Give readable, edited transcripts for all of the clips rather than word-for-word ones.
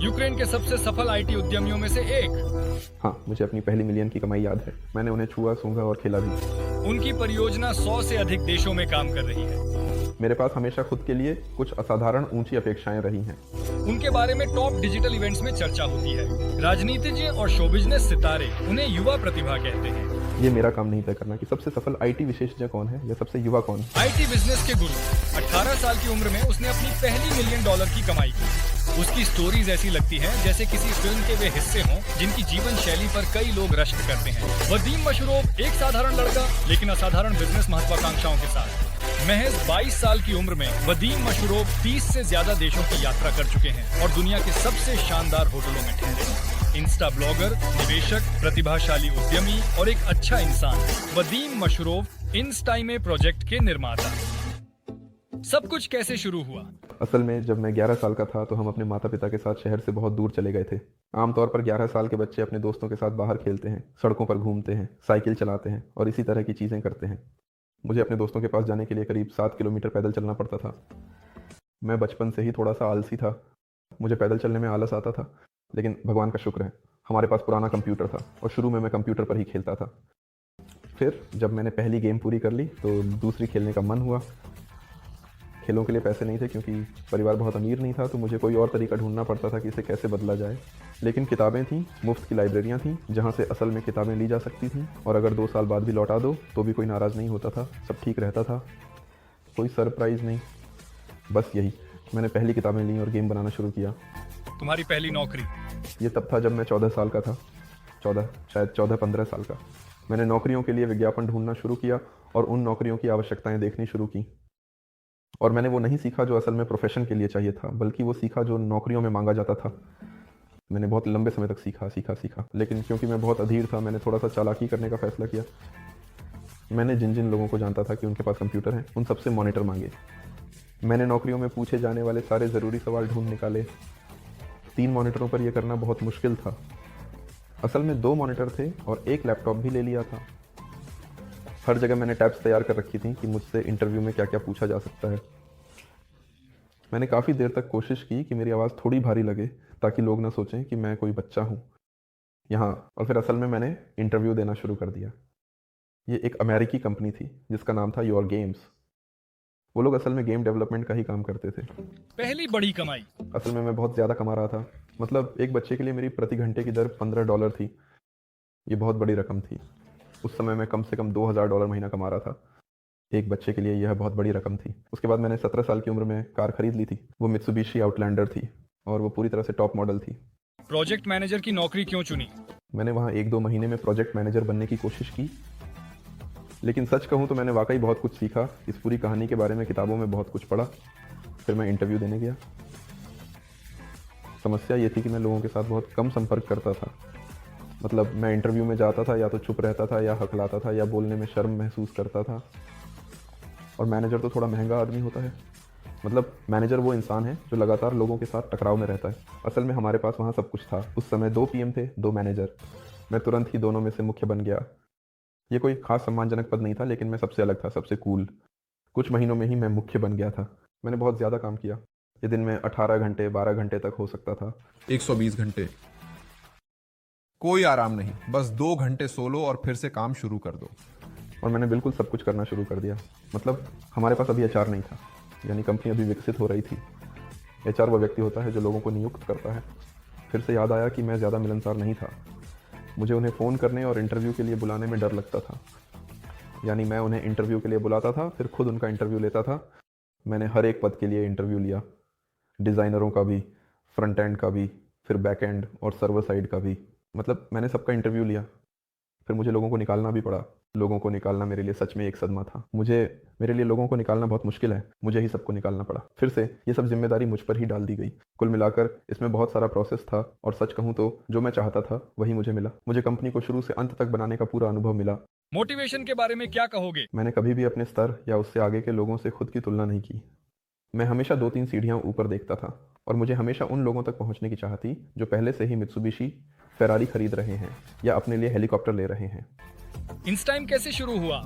Ukraine के सबसे सफल आईटी उद्यमियों में से एक। हाँ, मुझे अपनी पहली मिलियन की कमाई याद है। मैंने उन्हें छुआ, सूंघा और खेला भी। उनकी परियोजना 100 से अधिक देशों में काम कर रही है। मेरे पास हमेशा खुद के लिए कुछ असाधारण ऊंची अपेक्षाएं रही हैं। उनके बारे में टॉप डिजिटल इवेंट्स में चर्चा होती है। राजनीतिज्ञ और शो बिजनेस सितारे उन्हें युवा प्रतिभा कहते हैं। ये मेरा काम नहीं तय करना कि सबसे सफल आईटी विशेषज्ञ कौन है या सबसे युवा कौन है। आईटी बिजनेस के गुरु 18 साल की उम्र में उसने अपनी पहली $1 मिलियन की कमाई की। उसकी स्टोरीज ऐसी लगती हैं जैसे किसी फिल्म के वे हिस्से हों जिनकी जीवन शैली पर कई लोग रश्क करते हैं। वदीम मशरूफ एक साधारण लड़का लेकिन असाधारण बिजनेस महत्वाकांक्षाओं के साथ। महज 22 साल की उम्र में वदीम मशरूफ 30 से ज्यादा देशों की यात्रा कर चुके हैं और दुनिया के सबसे शानदार होटलों में ठहरे। इंस्टा ब्लॉगर, निवेशक, प्रतिभाशाली उद्यमी और एक अच्छा इंसान। वदीम मशरूफ इंस्टाइमे प्रोजेक्ट के निर्माता। सब कुछ कैसे शुरू हुआ? असल में जब मैं 11 साल का था तो हम अपने माता पिता के साथ शहर से बहुत दूर चले गए थे। आमतौर पर 11 साल के बच्चे अपने दोस्तों के साथ बाहर खेलते हैं, सड़कों पर घूमते हैं, साइकिल चलाते हैं और इसी तरह की चीज़ें करते हैं। मुझे अपने दोस्तों के पास जाने के लिए करीब 7 किलोमीटर पैदल चलना पड़ता था। मैं बचपन से ही थोड़ा सा आलसी था। मुझे पैदल चलने में आलस आता था, लेकिन भगवान का शुक्र है हमारे पास पुराना कंप्यूटर था और शुरू में मैं कंप्यूटर पर ही खेलता था। फिर जब मैंने पहली गेम पूरी कर ली तो दूसरी खेलने का मन हुआ। खेलों के लिए पैसे नहीं थे क्योंकि परिवार बहुत अमीर नहीं था, तो मुझे कोई और तरीका ढूंढना पड़ता था कि इसे कैसे बदला जाए। लेकिन किताबें थीं, मुफ्त की लाइब्रेरियां थीं जहां से असल में किताबें ली जा सकती थीं और अगर 2 साल बाद भी लौटा दो तो भी कोई नाराज़ नहीं होता था, सब ठीक रहता था, कोई सरप्राइज़ नहीं। बस यही, मैंने पहली किताबें लीं और गेम बनाना शुरू किया। तुम्हारी पहली नौकरी? ये तब था जब मैं 14 साल का था, 14-15 साल का। मैंने नौकरियों के लिए विज्ञापन ढूंढना शुरू किया और उन नौकरियों की आवश्यकताएं देखनी शुरू की। और मैंने वो नहीं सीखा जो असल में प्रोफेशन के लिए चाहिए था, बल्कि वो सीखा जो नौकरियों में मांगा जाता था। मैंने बहुत लंबे समय तक सीखा, लेकिन क्योंकि मैं बहुत अधीर था, मैंने थोड़ा सा चालाकी करने का फैसला किया। मैंने जिन जिन लोगों को जानता था कि उनके पास कंप्यूटर है, उन सबसे मॉनिटर मांगे। मैंने नौकरियों में पूछे जाने वाले सारे ज़रूरी सवाल ढूंढ निकाले। 3 मॉनिटरों पर यह करना बहुत मुश्किल था। असल में 2 मॉनिटर थे और एक लैपटॉप भी ले लिया था। हर जगह मैंने टैब्स तैयार कर रखी थी कि मुझसे इंटरव्यू में क्या क्या पूछा जा सकता है। मैंने काफ़ी देर तक कोशिश की कि मेरी आवाज़ थोड़ी भारी लगे ताकि लोग ना सोचें कि मैं कोई बच्चा हूँ यहाँ। और फिर असल में मैंने इंटरव्यू देना शुरू कर दिया। ये एक अमेरिकी कंपनी थी जिसका नाम था योर गेम्स। वो लोग असल में गेम डेवलपमेंट का ही काम करते थे। पहली बड़ी कमाई? असल में मैं बहुत ज़्यादा कमा रहा था। मतलब एक बच्चे के लिए मेरी प्रति घंटे की दर $15 थी। ये बहुत बड़ी रकम थी। उस समय मैं कम से कम $2000 महीना कमा रहा था। एक बच्चे के लिए यह बहुत बड़ी रकम थी। उसके बाद मैंने 17 साल की उम्र में कार खरीद ली थी। वो मित्सुबिशी आउटलैंडर थी और वो पूरी तरह से टॉप मॉडल थी। प्रोजेक्ट मैनेजर की नौकरी क्यों चुनी? मैंने वहाँ 1-2 महीने में प्रोजेक्ट मैनेजर बनने की कोशिश की, लेकिन सच कहूँ तो मैंने वाकई बहुत कुछ सीखा। इस पूरी कहानी के बारे में किताबों में बहुत कुछ पढ़ा। फिर मैं इंटरव्यू देने गया। समस्या ये थी कि मैं लोगों के साथ बहुत कम संपर्क करता था। मतलब मैं इंटरव्यू में जाता था या तो चुप रहता था या हकलाता था या बोलने में शर्म महसूस करता था। और मैनेजर तो थोड़ा महंगा आदमी होता है। मतलब मैनेजर वो इंसान है जो लगातार लोगों के साथ टकराव में रहता है। असल में हमारे पास वहाँ सब कुछ था। उस समय 2 PM थे, 2 मैनेजर। मैं तुरंत ही दोनों में से मुख्य बन गया। ये कोई खास सम्मानजनक पद नहीं था, लेकिन मैं सबसे अलग था, सबसे कूल। कुछ महीनों में ही मैं मुख्य बन गया था। मैंने बहुत ज़्यादा काम किया। ये दिन में 18 घंटे 12 घंटे तक हो सकता था। 120 घंटे, कोई आराम नहीं, बस 2 घंटे सो लो और फिर से काम शुरू कर दो। और मैंने बिल्कुल सब कुछ करना शुरू कर दिया। मतलब हमारे पास अभी HR नहीं था, यानी कंपनी अभी विकसित हो रही थी। HR वो व्यक्ति होता है जो लोगों को नियुक्त करता है। फिर से याद आया कि मैं ज़्यादा मिलनसार नहीं था। मुझे उन्हें फ़ोन करने और इंटरव्यू के लिए बुलाने में डर लगता था। यानी मैं उन्हें इंटरव्यू के लिए बुलाता था, फिर खुद उनका इंटरव्यू लेता था। मैंने हर एक पद के लिए इंटरव्यू लिया, डिज़ाइनरों का भी, फ्रंट एंड का भी, फिर बैक एंड और सर्वर साइड का भी। मतलब मैंने सबका इंटरव्यू लिया। फिर मुझे लोगों को निकालना भी पड़ा। लोगों को निकालना मेरे लिए सच में एक सदमा था। मेरे लिए लोगों को निकालना बहुत मुश्किल है। मुझे ही सबको निकालना पड़ा। फिर से ये सब जिम्मेदारी मुझ पर ही डाल दी गई। कुल मिलाकर इसमें बहुत सारा प्रोसेस था और सच कहूँ तो जो मैं चाहता था वही मुझे मिला। मुझे कंपनी को शुरू से अंत तक बनाने का पूरा अनुभव मिला। मोटिवेशन के बारे में क्या कहोगे? मैंने कभी भी अपने स्तर या उससे आगे के लोगों से खुद की तुलना नहीं की। मैं हमेशा 2-3 सीढ़ियाँ ऊपर देखता था और मुझे हमेशा उन लोगों तक पहुँचने की चाह थी जो पहले से ही मित्सुबिशी, फेरारी खरीद रहे हैं या अपने लिए हेलीकॉप्टर ले रहे हैं। इंस्टाइम कैसे शुरू हुआ?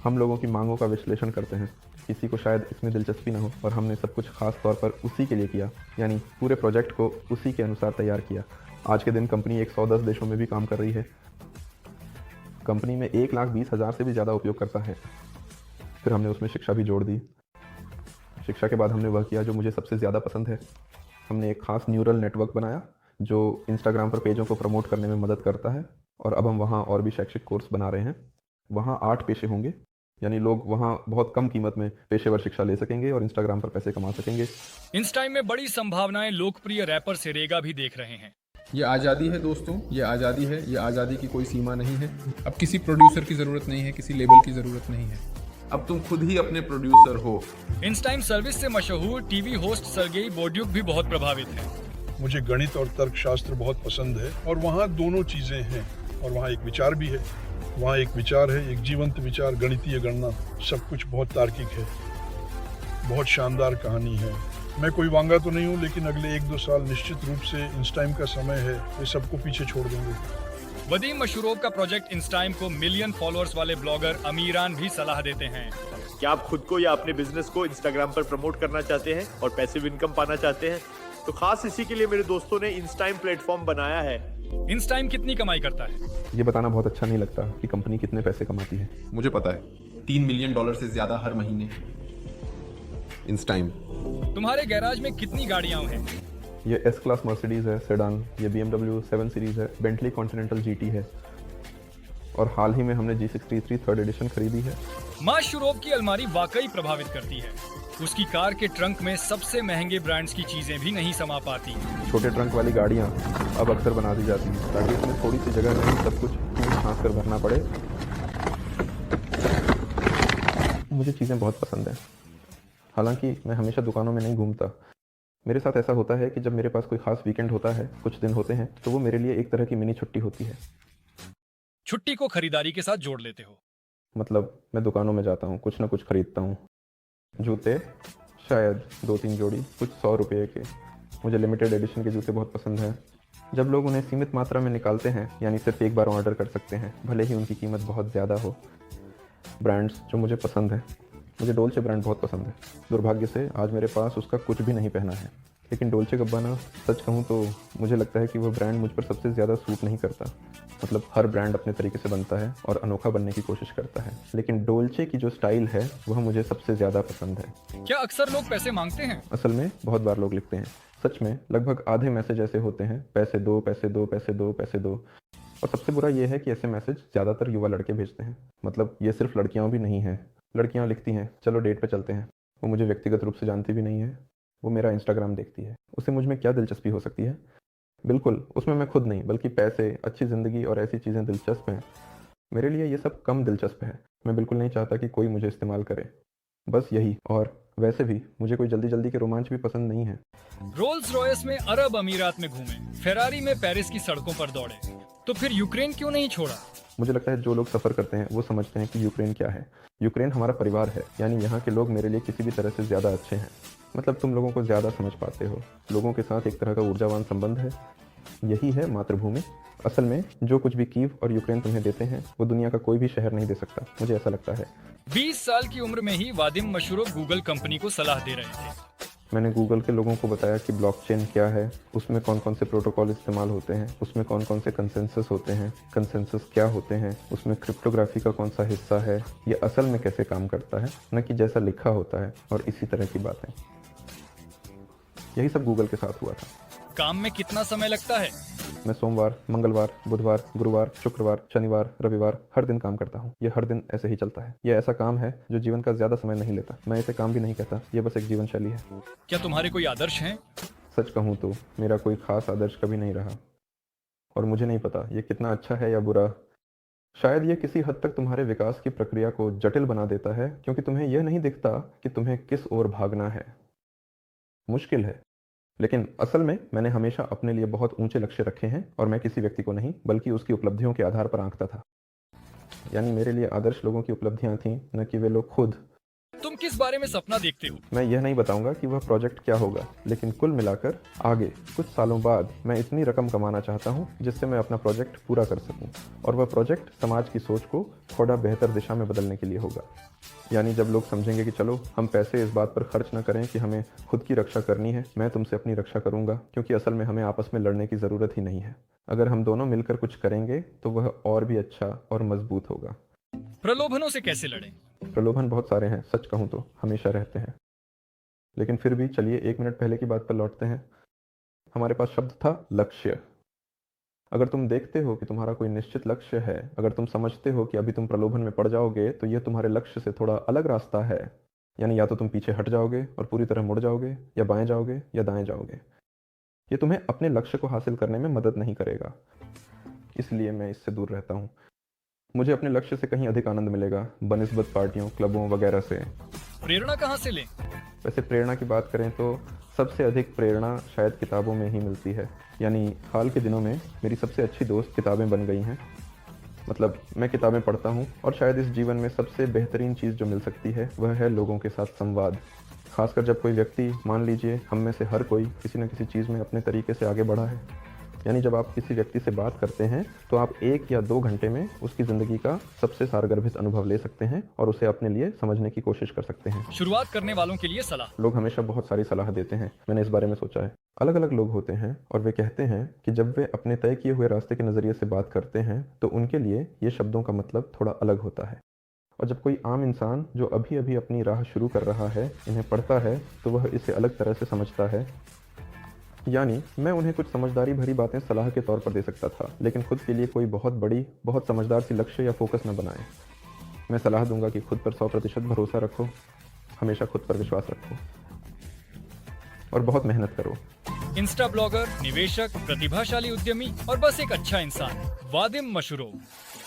हम लोगों की मांगों का विश्लेषण करते हैं। किसी को शायद इसमें दिलचस्पी ना हो और हमने सब कुछ खास तौर पर उसी के लिए किया, यानी पूरे प्रोजेक्ट को उसी के अनुसार तैयार किया। आज के दिन कंपनी 110 देशों में भी काम कर रही है। कंपनी में 1,20,000 से भी ज़्यादा उपयोगकर्ता है। फिर हमने उसमें शिक्षा भी जोड़ दी। शिक्षा के बाद हमने वह किया जो मुझे सबसे ज़्यादा पसंद है। हमने एक खास न्यूरल नेटवर्क बनाया जो इंस्टाग्राम पर पेजों को प्रमोट करने में मदद करता है, और अब हम वहाँ और भी शैक्षिक कोर्स बना रहे हैं। वहाँ 8 पेशे होंगे, यानी लोग वहाँ बहुत कम कीमत में पेशेवर शिक्षा ले सकेंगे और इंस्टाग्राम पर पैसे कमा सकेंगे। इंस्टाइम में बड़ी संभावनाएं लोकप्रिय रैपर सेरेगा भी देख रहे हैं। ये आज़ादी है दोस्तों, ये आज़ादी है। ये आज़ादी की कोई सीमा नहीं है। अब किसी प्रोड्यूसर की ज़रूरत नहीं है, किसी लेबल की ज़रूरत नहीं है। अब तुम खुद ही अपने प्रोड्यूसर हो। इंस्टाइम सर्विस से मशहूर टीवी होस्ट सर्गेई बोर्ड्यूक भी बहुत प्रभावित हैं। मुझे गणित और तर्कशास्त्र बहुत पसंद है और वहाँ दोनों चीज़ें हैं, और वहाँ एक विचार भी है। वहाँ एक विचार है, एक जीवंत विचार, गणितीय गणना, सब कुछ बहुत तार्किक है। बहुत शानदार कहानी है। मैं कोई वांगा तो नहीं हूँ, लेकिन अगले 1-2 साल निश्चित रूप से इंस्टाइम का समय है। ये सबको पीछे छोड़ देंगे। वदीम मशरूफ का प्रोजेक्ट इंस्टाइम को मिलियन फॉलोअर्स वाले ब्लॉगर अमीरान भी सलाह देते हैं। क्या आप खुद को या अपने बिजनेस को इंस्टाग्राम पर प्रमोट करना चाहते हैं और पैसिव इनकम पाना चाहते हैं? तो खास इसी के लिए मेरे दोस्तों ने इंस्टाइम प्लेटफॉर्म बनाया है। इंस्टाइम कितनी कमाई करता है? ये बताना बहुत अच्छा नहीं लगता कि कंपनी कितने पैसे कमाती है। मुझे पता है, $3 मिलियन से ज़्यादा हर महीने। इंस्टाइम। तुम्हारे गैराज में कितनी गाड़ियां हैं? ये एस क्लास मर्सिडीज़ है, सेडान, ये BMW 7 सीरीज़ है, बेंटली कॉन्टिनेंटल GT है, और हाल ही में हमने G63 3rd एडिशन खरीदी है। मशरूफ की अलमारी वाकई प्रभावित करती है। उसकी कार के ट्रंक में सबसे महंगे ब्रांड्स की चीजें भी नहीं समा पाती। छोटे ट्रंक वाली गाड़ियाँ अब अक्सर बना दी जाती हैं ताकि इसमें थोड़ी सी जगह में सब कुछ छाँस कर भरना पड़े। मुझे चीज़ें बहुत पसंद हैं, हालांकि मैं हमेशा दुकानों में नहीं घूमता। मेरे साथ ऐसा होता है कि जब मेरे पास कोई खास वीकेंड होता है, कुछ दिन होते हैं, तो वो मेरे लिए एक तरह की मिनी छुट्टी होती है। छुट्टी को खरीदारी के साथ जोड़ लेते हो? मतलब मैं दुकानों में जाता हूँ, कुछ ना कुछ खरीदता हूँ। जूते शायद 2-3 जोड़ी, कुछ 100 रुपये के। मुझे लिमिटेड एडिशन के जूते बहुत पसंद हैं। जब लोग उन्हें सीमित मात्रा में निकालते हैं, यानी सिर्फ एक बार ऑर्डर कर सकते हैं, भले ही उनकी कीमत बहुत ज़्यादा हो। ब्रांड्स जो मुझे पसंद है, मुझे डोल्चे ब्रांड बहुत पसंद है। दुर्भाग्य से आज मेरे पास उसका कुछ भी नहीं पहना है, लेकिन डोल्चे गब्बाना, सच कहूँ तो मुझे लगता है कि वह ब्रांड मुझ पर सबसे ज़्यादा सूट नहीं करता। मतलब हर ब्रांड अपने तरीके से बनता है और अनोखा बनने की कोशिश करता है, लेकिन डोल्चे की जो स्टाइल है वह मुझे सबसे ज़्यादा पसंद है। क्या अक्सर लोग पैसे मांगते हैं? असल में बहुत बार लोग लिखते हैं। सच में लगभग आधे मैसेज ऐसे होते हैं, पैसे दो, पैसे दो, पैसे दो, पैसे दो। और सबसे बुरा यह है कि ऐसे मैसेज ज़्यादातर युवा लड़के भेजते हैं। मतलब ये सिर्फ लड़कियाँ भी नहीं हैं। लड़कियाँ लिखती हैं, चलो डेट पे चलते हैं। वो मुझे व्यक्तिगत रूप से जानती भी नहीं है, वो मेरा इंस्टाग्राम देखती है। उसे मुझ में क्या दिलचस्पी हो सकती है? बिल्कुल, उसमें मैं खुद नहीं बल्कि पैसे, अच्छी ज़िंदगी और ऐसी चीज़ें दिलचस्प हैं। मेरे लिए ये सब कम दिलचस्प है। मैं बिल्कुल नहीं चाहता कि कोई मुझे इस्तेमाल करे, बस यही। और वैसे भी मुझे कोई जल्दी जल्दी के रोमांच भी पसंद नहीं है। रोल्स रॉयस में अरब अमीरात में घूमे, फेरारी में पेरिस की सड़कों पर दौड़े, तो फिर यूक्रेन क्यों नहीं छोड़ा? मुझे लगता है जो लोग सफ़र करते हैं वो समझते हैं कि यूक्रेन क्या है। यूक्रेन हमारा परिवार है, यानी यहाँ के लोग मेरे लिए किसी भी तरह से ज़्यादा अच्छे हैं। मतलब तुम लोगों को ज़्यादा समझ पाते हो। लोगों के साथ एक तरह का ऊर्जावान संबंध है। यही है मातृभूमि। असल में जो कुछ भी कीव और यूक्रेन तुम्हें देते हैं वो दुनिया का कोई भी शहर नहीं दे सकता, मुझे ऐसा लगता है। 20 साल की उम्र में ही वादिम मशरूफ गूगल कंपनी को सलाह दे रहे थे। मैंने गूगल के लोगों को बताया कि ब्लॉकचेन क्या है, उसमें कौन कौन से प्रोटोकॉल इस्तेमाल होते हैं, उसमें कौन कौन से कंसेंसस होते हैं, कंसेंसस क्या होते हैं, उसमें क्रिप्टोग्राफी का कौन सा हिस्सा है, ये असल में कैसे काम करता है, न कि जैसा लिखा होता है, और इसी तरह की बातें। यही सब गूगल के साथ हुआ था। काम में कितना समय लगता है? मैं सोमवार, मंगलवार, बुधवार, गुरुवार, शुक्रवार, शनिवार, रविवार हर दिन काम करता हूँ। ये हर दिन ऐसे ही चलता है। ये ऐसा काम है जो जीवन का ज़्यादा समय नहीं लेता। मैं इसे काम भी नहीं कहता, ये बस एक जीवन शैली है। क्या तुम्हारे कोई आदर्श हैं? सच कहूँ तो मेरा कोई खास आदर्श कभी नहीं रहा, और मुझे नहीं पता ये कितना अच्छा है या बुरा। शायद ये किसी हद तक तुम्हारे विकास की प्रक्रिया को जटिल बना देता है, क्योंकि तुम्हें यह नहीं दिखता कि तुम्हें किस ओर भागना है। मुश्किल है, लेकिन असल में मैंने हमेशा अपने लिए बहुत ऊंचे लक्ष्य रखे हैं, और मैं किसी व्यक्ति को नहीं बल्कि उसकी उपलब्धियों के आधार पर आंकता था। यानी मेरे लिए आदर्श लोगों की उपलब्धियां थीं, न कि वे लोग खुद। तुम किस बारे में सपना देखते हो? मैं यह नहीं बताऊंगा कि वह प्रोजेक्ट क्या होगा, लेकिन कुल मिलाकर आगे कुछ सालों बाद मैं इतनी रकम कमाना चाहता हूं जिससे मैं अपना प्रोजेक्ट पूरा कर सकूं। और वह प्रोजेक्ट समाज की सोच को थोड़ा बेहतर दिशा में बदलने के लिए होगा। यानी जब लोग समझेंगे कि चलो हम पैसे इस बात पर खर्च न करें कि हमें खुद की रक्षा करनी है, मैं तुमसे अपनी रक्षा करूंगा, क्योंकि असल में हमें आपस में लड़ने की ज़रूरत ही नहीं है। अगर हम दोनों मिलकर कुछ करेंगे तो वह और भी अच्छा और मजबूत होगा। प्रलोभनों से कैसे लड़ें? प्रलोभन बहुत सारे हैं, सच कहूँ तो हमेशा रहते हैं। लेकिन फिर भी चलिए 1 मिनट पहले की बात पर लौटते हैं। हमारे पास शब्द था लक्ष्य। अगर तुम देखते हो कि तुम्हारा कोई निश्चित लक्ष्य है, अगर तुम समझते हो कि अभी तुम प्रलोभन में पड़ जाओगे, तो यह तुम्हारे लक्ष्य से थोड़ा अलग रास्ता है। यानी या तो तुम पीछे हट जाओगे और पूरी तरह मुड़ जाओगे, या बाएं जाओगे या दाएं जाओगे। ये तुम्हें अपने लक्ष्य को हासिल करने में मदद नहीं करेगा, इसलिए मैं इससे दूर रहता हूँ। मुझे अपने लक्ष्य से कहीं अधिक आनंद मिलेगा बनिस्बत पार्टियों, क्लबों वगैरह से। प्रेरणा कहाँ से लें? वैसे प्रेरणा की बात करें तो सबसे अधिक प्रेरणा शायद किताबों में ही मिलती है। यानी हाल के दिनों में मेरी सबसे अच्छी दोस्त किताबें बन गई हैं। मतलब मैं किताबें पढ़ता हूँ, और शायद इस जीवन में सबसे बेहतरीन चीज़ जो मिल सकती है वह है लोगों के साथ संवाद। खासकर जब कोई व्यक्ति, मान लीजिए हम में से हर कोई किसी न किसी चीज़ में अपने तरीके से आगे बढ़ा है। यानी जब आप किसी व्यक्ति से बात करते हैं तो आप 1 या 2 घंटे में उसकी ज़िंदगी का सबसे सारगर्भित अनुभव ले सकते हैं और उसे अपने लिए समझने की कोशिश कर सकते हैं। शुरुआत करने वालों के लिए सलाह। लोग हमेशा बहुत सारी सलाह देते हैं, मैंने इस बारे में सोचा है। अलग अलग लोग होते हैं और वे कहते हैं कि जब वे अपने तय किए हुए रास्ते के नज़रिए से बात करते हैं तो उनके लिए ये शब्दों का मतलब थोड़ा अलग होता है। और जब कोई आम इंसान जो अभी अभी अपनी राह शुरू कर रहा है इन्हें पढ़ता है तो वह इसे अलग तरह से समझता है। यानी मैं उन्हें कुछ समझदारी भरी बातें सलाह के तौर पर दे सकता था, लेकिन खुद के लिए कोई बहुत बड़ी, बहुत समझदार सी लक्ष्य या फोकस न बनाएं। मैं सलाह दूंगा कि खुद पर 100% भरोसा रखो, हमेशा खुद पर विश्वास रखो और बहुत मेहनत करो। इंस्टा ब्लॉगर, निवेशक, प्रतिभाशाली उद्यमी और बस एक अच्छा इंसान, वादिम मशरूफ।